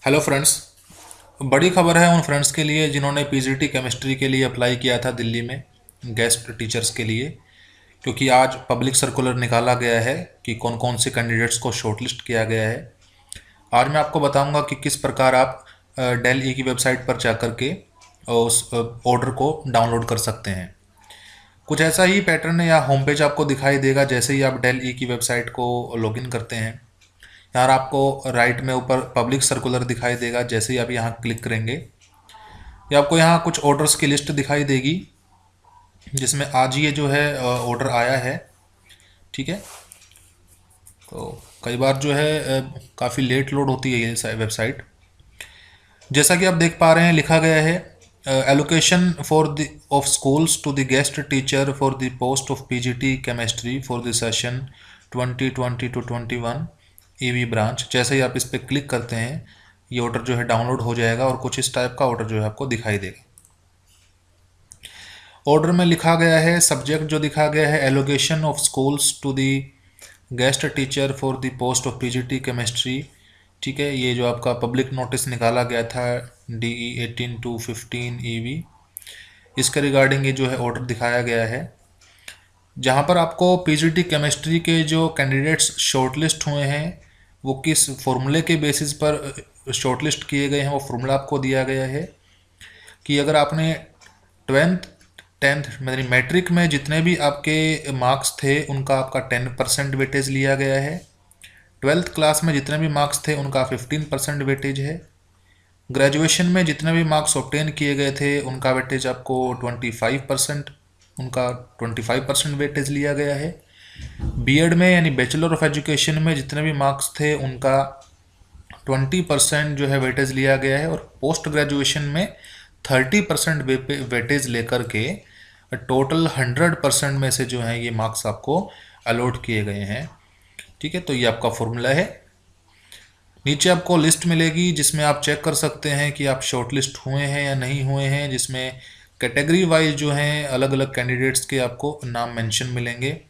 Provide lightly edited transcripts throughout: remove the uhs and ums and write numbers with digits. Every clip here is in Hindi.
Hello friends. बड़ी खबर है उन फ्रेंड्स के लिए जिन्होंने पीजीटी केमिस्ट्री के लिए अप्लाई किया था दिल्ली में गेस्ट टीचर्स के लिए, क्योंकि आज पब्लिक सर्कुलर निकाला गया है कि कौन कौन से कैंडिडेट्स को शॉर्टलिस्ट किया गया है। आज मैं आपको बताऊंगा कि किस प्रकार आप डेल ई की वेबसाइट पर जाकर के उस ऑर्डर को डाउनलोड कर सकते हैं। कुछ ऐसा ही पैटर्न या होम पेज आपको दिखाई देगा जैसे ही आप डेल ई की वेबसाइट को लॉगिन करते हैं। यार आपको राइट में ऊपर पब्लिक सर्कुलर दिखाई देगा, जैसे ही आप यहाँ क्लिक करेंगे या आपको यहाँ कुछ ऑर्डर्स की लिस्ट दिखाई देगी जिसमें आज ये जो है ऑर्डर आया है। ठीक है, तो कई बार जो है काफ़ी लेट लोड होती है ये वेबसाइट। जैसा कि आप देख पा रहे हैं लिखा गया है allocation for the of schools to the guest teacher for the post of PGT chemistry for the session 2020 to 21 EV branch. जैसे ही आप इस पर क्लिक करते हैं ये ऑर्डर जो है डाउनलोड हो जाएगा और कुछ इस टाइप का ऑर्डर जो है आपको दिखाई देगा। ऑर्डर में लिखा गया है, सब्जेक्ट जो दिखा गया है allocation of schools to the guest teacher for the post of PGT chemistry. ठीक है, ये जो आपका पब्लिक नोटिस निकाला गया था DE 18 टू 15 EV, इसके रिगार्डिंग ये जो है ऑर्डर दिखाया गया है, जहाँ पर आपको पीजीटी केमिस्ट्री के जो कैंडिडेट्स शॉर्टलिस्ट हुए हैं वो किस फॉर्मूले के बेसिस पर शॉर्टलिस्ट किए गए हैं वो फॉर्मूला आपको दिया गया है कि अगर आपने 12th 10th मतलब मैट्रिक में जितने भी आपके मार्क्स थे उनका आपका 10% वेटेज लिया गया है। 12th क्लास में जितने भी मार्क्स थे उनका 15% वेटेज है। ग्रेजुएशन में जितने भी मार्क्स ऑब्टेन किए गए थे उनका वेटेज आपको 25%, उनका 25% वेटेज लिया गया है। बीएड में यानी बैचलर ऑफ एजुकेशन में जितने भी मार्क्स थे उनका 20% जो है वेटेज लिया गया है और पोस्ट ग्रेजुएशन में 30% वेटेज लेकर के टोटल 100% में से जो है ये मार्क्स आपको अलॉट किए गए हैं। ठीक है, तो ये आपका फॉर्मूला है। नीचे आपको लिस्ट मिलेगी जिसमें आप चेक कर सकते हैं कि आप शॉर्टलिस्ट हुए हैं या नहीं हुए हैं, जिसमें कैटेगरी वाइज जो हैं अलग अलग कैंडिडेट्स के आपको नाम मेंशन मिलेंगे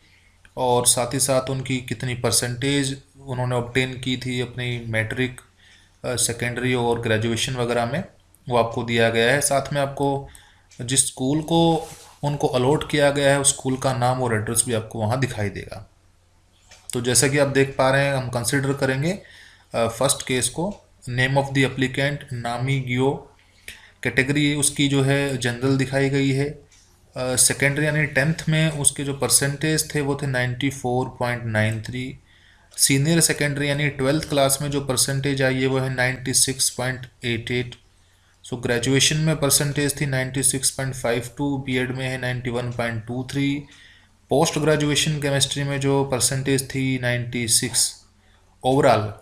और साथ ही साथ उनकी कितनी परसेंटेज उन्होंने ऑब्टेन की थी अपनी मैट्रिक, सेकेंडरी और ग्रेजुएशन वगैरह में, वो आपको दिया गया है। साथ में आपको जिस स्कूल को उनको अलॉट किया गया है उस स्कूल का नाम और एड्रेस भी आपको वहाँ दिखाई देगा। तो जैसा कि आप देख पा रहे हैं हम कंसिडर करेंगे फर्स्ट केस को। नेम ऑफ द एप्लीकेंट नामी गियो, कैटेगरी उसकी जो है जनरल दिखाई गई है। सेकेंडरी यानी 10th में उसके जो परसेंटेज थे वो थे 94.93। सीनियर सेकेंडरी यानी 12th क्लास में जो परसेंटेज आई है वो है 96.88। सो ग्रेजुएशन में परसेंटेज थी 96.52, बीएड में है 91.23। पोस्ट ग्रेजुएशन केमिस्ट्री में जो परसेंटेज थी 96। ओवरऑल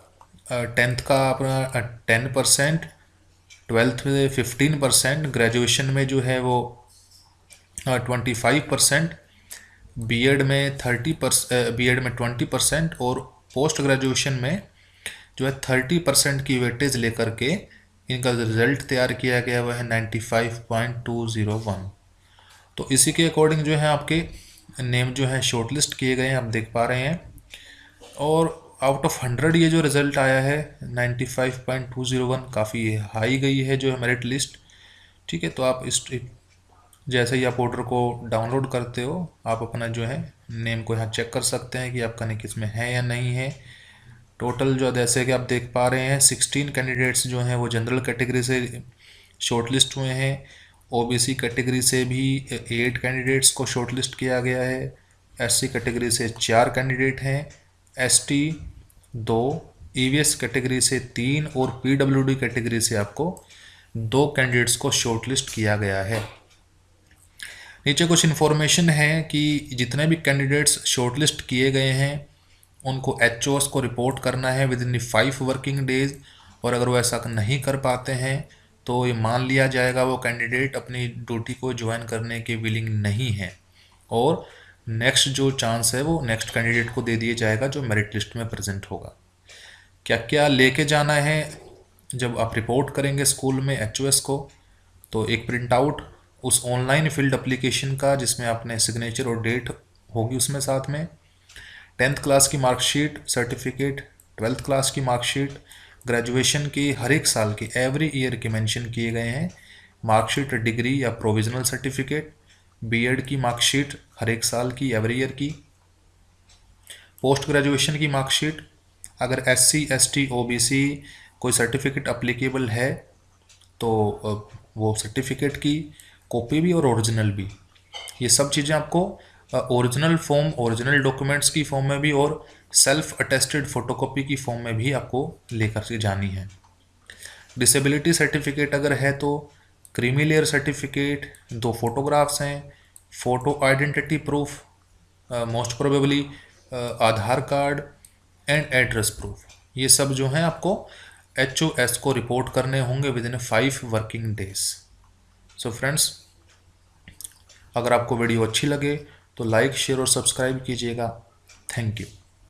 10th का अपना 10%, 12th में 15%, ग्रेजुएशन में जो है वो 25%, बीएड में 20% और पोस्ट ग्रेजुएशन में जो है 30% की वेटेज लेकर के इनका रिजल्ट तैयार किया गया वह है 95.201। तो इसी के अकॉर्डिंग जो है आपके नेम जो है शॉर्टलिस्ट किए गए हैं, आप देख पा रहे हैं। और आउट ऑफ 100 ये जो रिज़ल्ट आया है 95.201 काफ़ी हाई गई है जो है मेरिट लिस्ट। ठीक है, तो आप इस जैसे ही आप ऑर्डर को डाउनलोड करते हो आप अपना जो है नेम को यहाँ चेक कर सकते हैं कि आपका नेम किस में है या नहीं है। टोटल जो जैसे कि आप देख पा रहे हैं 16 कैंडिडेट्स जो हैं वो जनरल कैटेगरी से शॉर्टलिस्ट हुए हैं। ओबीसी कैटेगरी से भी 8 कैंडिडेट्स को शॉर्टलिस्ट किया गया है। एससी कैटेगरी से 4 कैंडिडेट हैं, एसटी 2, ईवीएस कैटेगरी से 3 और पीडब्ल्यूडी कैटेगरी से आपको 2 कैंडिडेट्स को शॉर्टलिस्ट किया गया है। नीचे कुछ इन्फॉर्मेशन है कि जितने भी कैंडिडेट्स शॉर्टलिस्ट किए गए हैं उनको एचओएस को रिपोर्ट करना है विद इन 5 वर्किंग डेज, और अगर वो ऐसा नहीं कर पाते हैं तो ये मान लिया जाएगा वो कैंडिडेट अपनी ड्यूटी को ज्वाइन करने के विलिंग नहीं है और नेक्स्ट जो चांस है वो नेक्स्ट कैंडिडेट को दे दिया जाएगा जो मेरिट लिस्ट में प्रेजेंट होगा। क्या क्या लेके जाना है जब आप रिपोर्ट करेंगे स्कूल में एचओएस को, तो एक प्रिंट आउट उस ऑनलाइन फील्ड एप्लीकेशन का जिसमें आपने सिग्नेचर और डेट होगी उसमें, साथ में 10th क्लास की मार्कशीट सर्टिफिकेट, 12th क्लास की मार्कशीट, ग्रेजुएशन की हर एक साल की एवरी ईयर की मेंशन किए गए हैं। मार्कशीट, डिग्री या प्रोविजनल सर्टिफिकेट, बीएड की मार्कशीट हर एक साल की एवरी ईयर की, पोस्ट ग्रेजुएशन की मार्कशीट, अगर SC ST OBC कोई सर्टिफिकेट अप्लीकेबल है तो वो सर्टिफिकेट की कॉपी भी और ओरिजिनल भी। ये सब चीज़ें आपको ओरिजिनल फॉर्म, ओरिजिनल डॉक्यूमेंट्स की फॉर्म में भी और सेल्फ अटेस्टेड फोटोकॉपी की फॉर्म में भी आपको लेकर के जानी है। डिसेबिलिटी सर्टिफिकेट अगर है तो क्रीमी लेयर सर्टिफिकेट, 2 फोटोग्राफ्स हैं, photo identity proof, most probably Aadhaar card and address proof. ये सब जो हैं आपको HOS को रिपोर्ट करने होंगे with in 5 working days. So friends, अगर आपको वीडियो अच्छी लगे तो लाइक, शेयर और सब्सक्राइब कीजिएगा। Thank you.